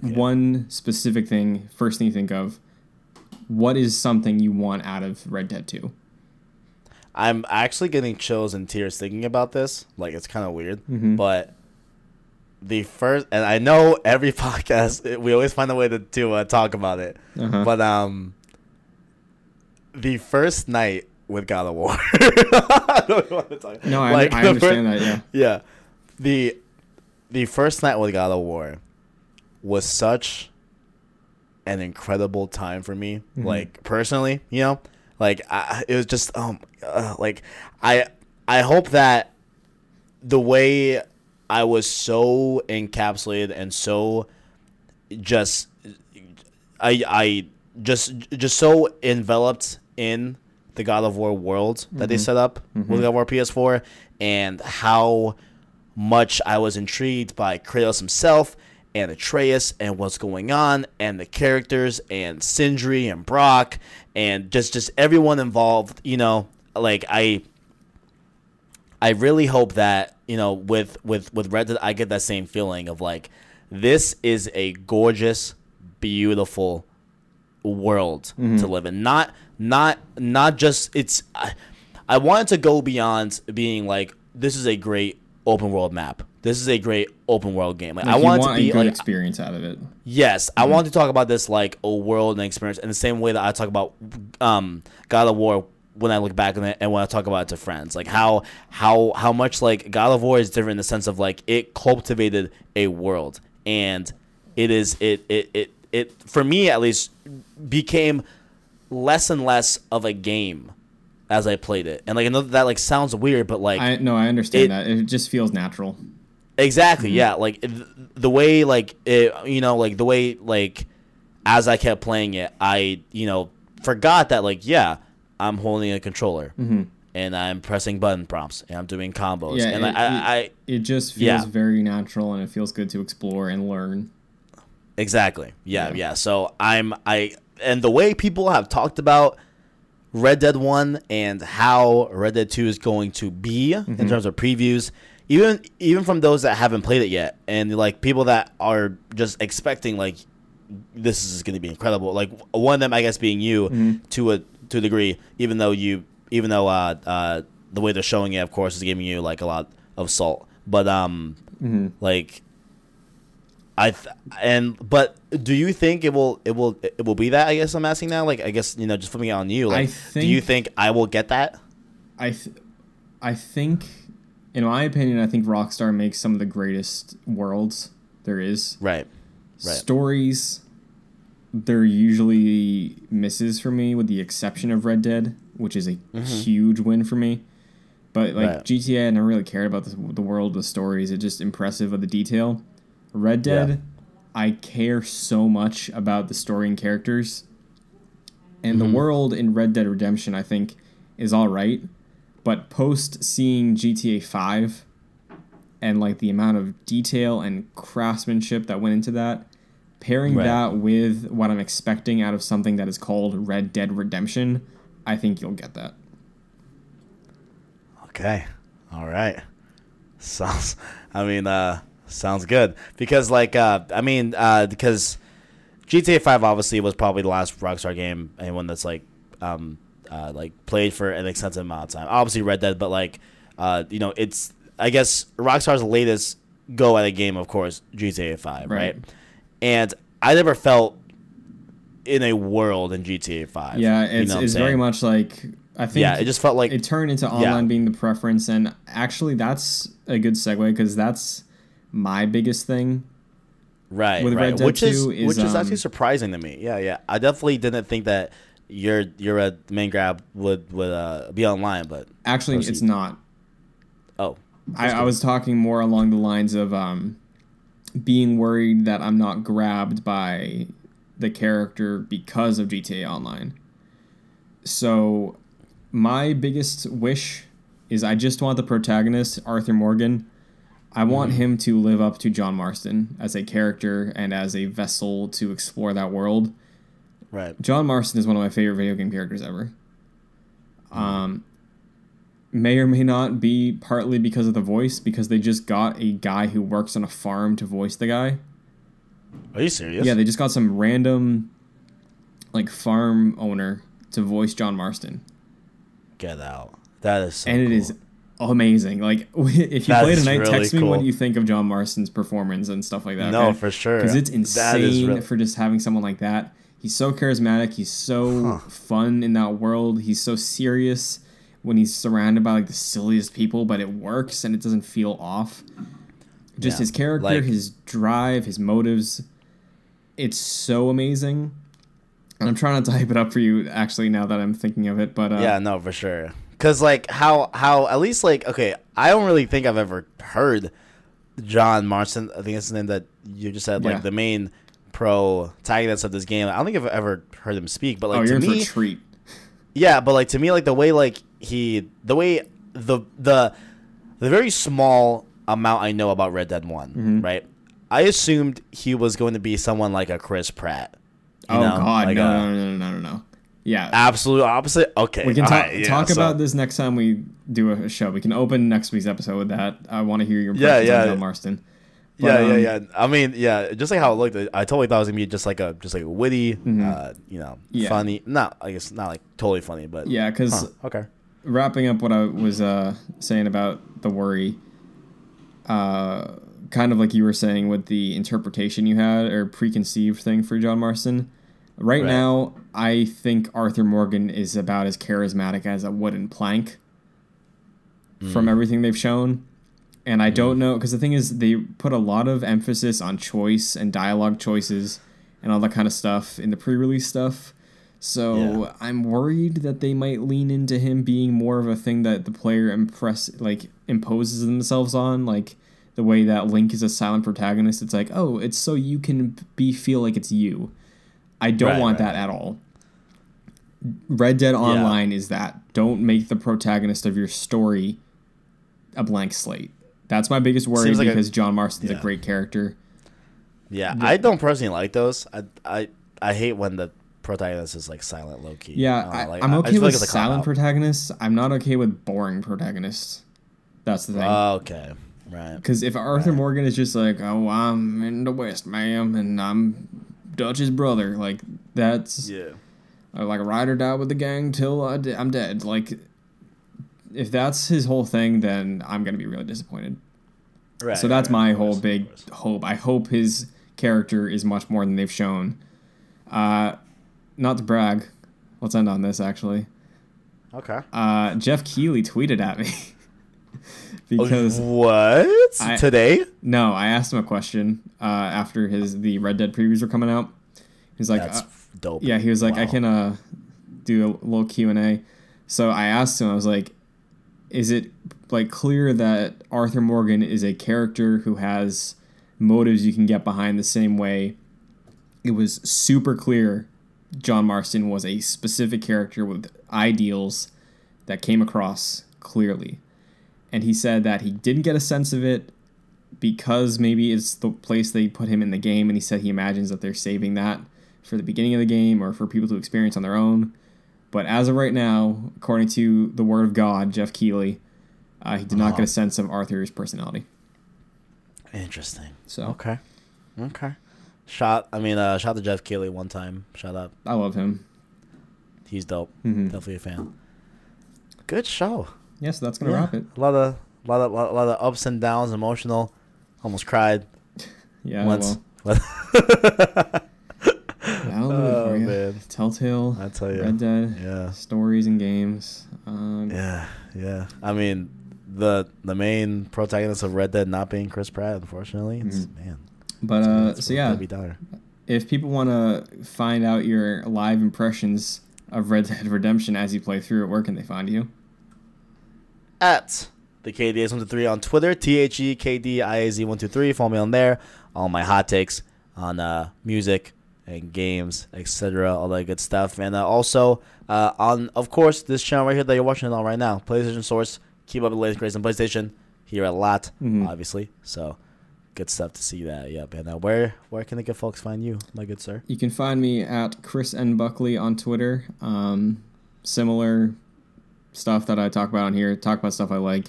one specific thing, first thing you think of. What is something you want out of Red Dead 2? I'm actually getting chills and tears thinking about this. Like, it's kind of weird. But the first... And I know every podcast, we always find a way to talk about it. But the first night with God of War... I don't want to talk. No, I understand that, yeah. Yeah. The first night with God of War was such an incredible time for me, like personally, you know, like it was just like I hope that the way I was so encapsulated and so just I just so enveloped in the God of War world that they set up with God of War PS4, and how much I was intrigued by Kratos himself and Atreus and what's going on and the characters and Sindri and Brock and just everyone involved, you know, like I really hope that, you know, with Red Dead I get that same feeling of like this is a gorgeous, beautiful world to live in. Not just it's. I wanted to go beyond being like, this is a great open world map. This is a great open world game. Like I want to be a good like experience out of it. yes, I want to talk about this like a world and experience in the same way that I talk about God of War when I look back on it and when I talk about it to friends. Like how much like God of War is different in the sense of like it cultivated a world, and it for me at least became less and less of a game as I played it. And like I know that like sounds weird, but like I understand that. It just feels natural. Exactly, yeah. Like the way like it, like the way like as I kept playing it, I, forgot that like I'm holding a controller and I'm pressing button prompts and I'm doing combos. Yeah, and it just feels very natural, and it feels good to explore and learn. Exactly. Yeah. So and the way people have talked about Red Dead 1 and how Red Dead 2 is going to be in terms of previews, even from those that haven't played it yet, and like people that are just expecting like this is going to be incredible. Like one of them, I guess, being you to a degree, even though the way they're showing it, of course, is giving you like a lot of salt. But like but do you think it will be that? I guess I'm asking now. Like I guess just flipping it on you. Like, do you think I will get that? I think, in my opinion, I think Rockstar makes some of the greatest worlds there is. Right. Stories, they're usually misses for me, with the exception of Red Dead, which is a huge win for me. But like GTA, I never really cared about the world, the stories. It's just impressive with the detail. Red Dead, I care so much about the story and characters. And the world in Red Dead Redemption, I think, is all right. But post seeing GTA 5 and like the amount of detail and craftsmanship that went into that, pairing that with what I'm expecting out of something that is called Red Dead Redemption, I think you'll get that. Okay. All right. Sounds good, because because GTA 5 obviously was probably the last Rockstar game, anyone that's like played for an extensive amount of time. Obviously Red Dead, but like it's, I guess, Rockstar's latest go at a game, of course, GTA 5, right? And I never felt in a world in GTA 5. Yeah, it's very much like, I think it just felt like it turned into online being the preference, and actually that's a good segue, because that's my biggest thing. Right, with Red Dead which 2 is actually surprising to me. Yeah. I definitely didn't think that your main grab would be online, but actually it's not. Oh, I was talking more along the lines of being worried that I'm not grabbed by the character because of GTA Online. So my biggest wish is I just want the protagonist, Arthur Morgan. I want him to live up to John Marston as a character and as a vessel to explore that world. Right. John Marston is one of my favorite video game characters ever. May or may not be partly because of the voice, because they just got a guy who works on a farm to voice the guy. Are you serious? Yeah, they just got some random like farm owner to voice John Marston. Get out. That is so and cool. It is amazing. Like, if you play tonight, really text me what you think of John Marston's performance and stuff like that. No, okay? for sure. Because it's insane for just having someone like that. He's so charismatic. He's so fun in that world. He's so serious when he's surrounded by like the silliest people, but it works and it doesn't feel off. Just his character, his drive, his motives. It's so amazing. And I'm trying not to hype it up for you, actually, now that I'm thinking of it. But yeah, no, for sure. Because like how at least like, okay, I don't really think I've ever heard John Marston. I think that's the name that you just said. Like the main protagonist of this game. I don't think I've ever heard him speak. But like you're to in me, for a treat. Yeah, but like to me, like the way the very small amount I know about Red Dead 1, right? I assumed he was going to be someone like a Chris Pratt. God, like no. Yeah. Absolute opposite? Okay. We can talk about this next time we do a show. We can open next week's episode with that. I want to hear your impressions on John Marston. Yeah. I mean, yeah, just like how it looked, I totally thought it was gonna be just like a witty, funny. Not, I guess, not like totally funny, but yeah, because okay. Wrapping up what I was saying about the worry, kind of like you were saying with the interpretation you had or preconceived thing for John Marston. Right now, I think Arthur Morgan is about as charismatic as a wooden plank from everything they've shown. And I don't know, because the thing is, they put a lot of emphasis on choice and dialogue choices and all that kind of stuff in the pre-release stuff. So I'm worried that they might lean into him being more of a thing that the player imposes themselves on, like the way that Link is a silent protagonist. It's like, oh, it's so you can feel like it's you. I don't want that at all. Red Dead Online is that. Don't make the protagonist of your story a blank slate. That's my biggest worry because John Marston's a great character. Yeah, I don't personally like those. I hate when the protagonist is like silent, low key. Yeah, I'm okay with silent protagonists. I'm not okay with boring protagonists. That's the thing. Okay, right. Because if Arthur Morgan is just like, oh, I'm in the West, ma'am, and I'm Dutch's brother, like that's like ride or die with the gang till I'm dead. Like, if that's his whole thing, then I'm gonna be really disappointed. Right. So that's my whole big hope. I hope his character is much more than they've shown. Not to brag, let's end on this actually. Okay. Jeff Keighley tweeted at me because today? No, I asked him a question after the Red Dead previews were coming out. He's like, that's dope. Yeah, he was like, I can do a little Q&A. So I asked him, I was like, is it like clear that Arthur Morgan is a character who has motives you can get behind the same way it was super clear John Marston was a specific character with ideals that came across clearly? And he said that he didn't get a sense of it because maybe it's the place they put him in the game, and he said he imagines that they're saving that for the beginning of the game or for people to experience on their own. But as of right now, according to the word of God, Jeff Keighley, he did not get a sense of Arthur's personality. Interesting. So okay. Shout to Jeff Keighley one time. Shout out. I love him. He's dope. Mm-hmm. Definitely a fan. Good show. Yes, that's gonna wrap it. A lot of ups and downs, emotional. Almost cried. Yeah. Once. Well. That'll do it for you. Man. Telltale. I tell you. Red Dead. Yeah. Stories and games. Yeah. I mean, the main protagonist of Red Dead not being Chris Pratt, unfortunately. It's, man. But if people want to find out your live impressions of Red Dead Redemption as you play through it, where can they find you? At the KDIZ123 on Twitter, THEKDIAZ123. Follow me on there. All my hot takes on music and games, etc., all that good stuff. And also on, of course, this channel right here that you're watching it on right now, PlayStation Source. Keep up with the latest grades on PlayStation. Hear a lot, obviously. So good stuff to see that. Yep. And where can the good folks find you, my good sir? You can find me at Chris N. Buckley on Twitter. Similar stuff that I talk about on here. Talk about stuff I like.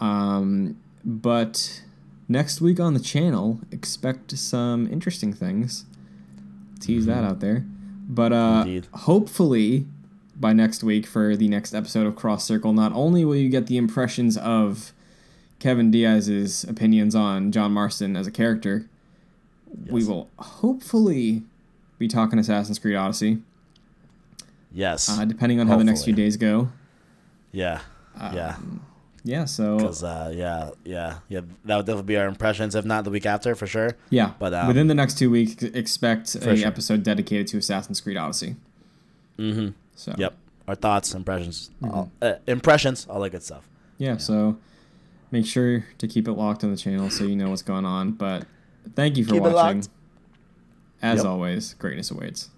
But next week on the channel, expect some interesting things. Tease that out there. But hopefully by next week for the next episode of Cross Circle, not only will you get the impressions of Kevin Diaz's opinions on John Marston as a character, we will hopefully be talking Assassin's Creed Odyssey. Yes. Depending on how the next few days go. Yeah. Yeah, so... Because, that would definitely be our impressions, if not the week after, for sure. Yeah, but within the next 2 weeks, expect an episode dedicated to Assassin's Creed Odyssey. Mm-hmm. So. Yep. Our thoughts, impressions, all that good stuff. Yeah, so make sure to keep it locked on the channel so you know what's going on. But thank you for watching. As always, greatness awaits.